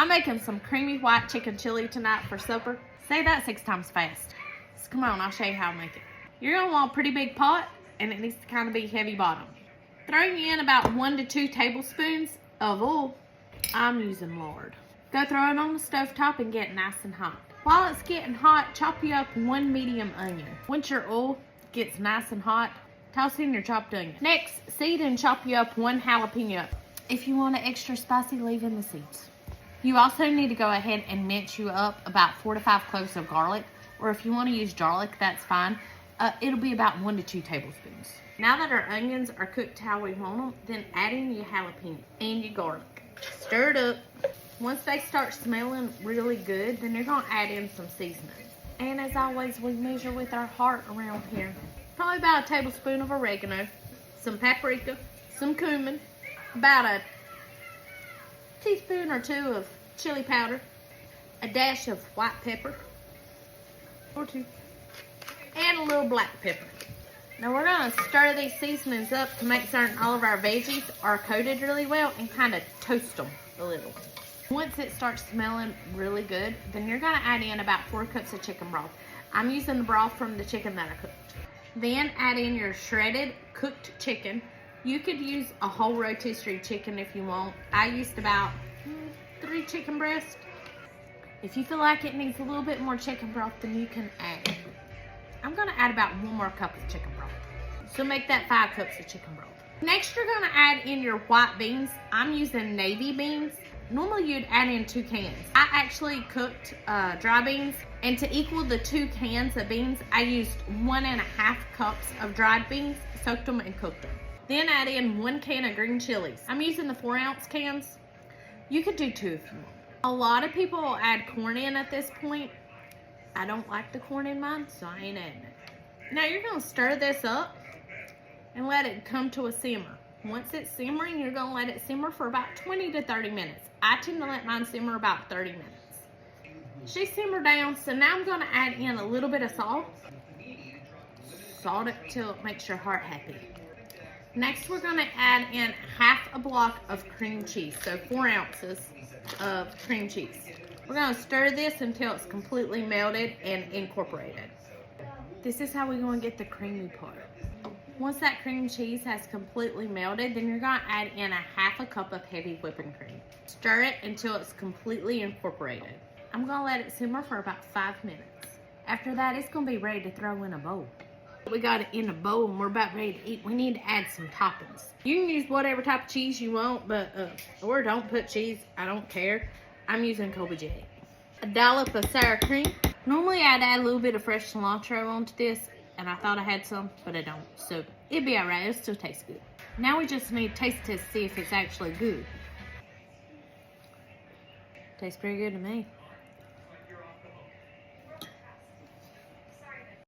I'm making some creamy white chicken chili tonight for supper. Say that 6 times fast. So come on, I'll show you how I make it. You're gonna want a pretty big pot, and it needs to kind of be heavy bottom. Throw in about 1 to 2 tablespoons of oil. I'm using lard. Go throw it on the stove top and get nice and hot. While it's getting hot, chop you up 1 medium onion. Once your oil gets nice and hot, toss in your chopped onion. Next, seed and chop you up 1 jalapeno. If you want it extra spicy, leave in the seeds. You also need to go ahead and mince you up about 4 to 5 cloves of garlic, or if you want to use garlic, that's fine. It'll be about 1 to 2 tablespoons. Now that our onions are cooked how we want them, then add in your jalapeno and your garlic. Stir it up. Once they start smelling really good, then you're gonna add in some seasoning. And as always, we measure with our heart around here. Probably about a tablespoon of oregano, some paprika, some cumin, about a teaspoon or 2 of chili powder, a dash of white pepper, or 2, and a little black pepper. Now we're gonna stir these seasonings up to make certain all of our veggies are coated really well and kind of toast them a little. Once it starts smelling really good, then you're gonna add in about 4 cups of chicken broth. I'm using the broth from the chicken that I cooked. Then add in your shredded cooked chicken. You could use a whole rotisserie chicken if you want. I used about 3 chicken breasts. If you feel like it needs a little bit more chicken broth, then you can add. I'm gonna add about 1 more cup of chicken broth. So make that 5 cups of chicken broth. Next, you're gonna add in your white beans. I'm using navy beans. Normally you'd add in 2 cans. I actually cooked dry beans, and to equal the 2 cans of beans, I used 1.5 cups of dried beans, soaked them and cooked them. Then add in 1 can of green chilies. I'm using the 4-ounce cans. You could do 2 if you want. A lot of people will add corn in at this point. I don't like the corn in mine, so I ain't adding it. Now you're gonna stir this up and let it come to a simmer. Once it's simmering, you're gonna let it simmer for about 20 to 30 minutes. I tend to let mine simmer about 30 minutes. She simmered down, so now I'm gonna add in a little bit of salt. Salt it till it makes your heart happy. Next, we're gonna add in 1/2 block of cream cheese, so 4 ounces of cream cheese. We're gonna stir this until it's completely melted and incorporated. This is how we're gonna get the creamy part. Once that cream cheese has completely melted, then you're gonna add in 1/2 cup of heavy whipping cream. Stir it until it's completely incorporated. I'm gonna let it simmer for about 5 minutes. After that, it's gonna be ready to throw in a bowl. We got it in a bowl and we're about ready to eat. We need to add some toppings. You can use whatever type of cheese you want, but or don't put cheese. I don't care. I'm using Colby Jack. A dollop of sour cream. Normally I'd add a little bit of fresh cilantro onto this, and I thought I had some, but I don't. So it'd be alright. It'll still taste good. Now we just need to taste test to see if it's actually good. Tastes pretty good to me.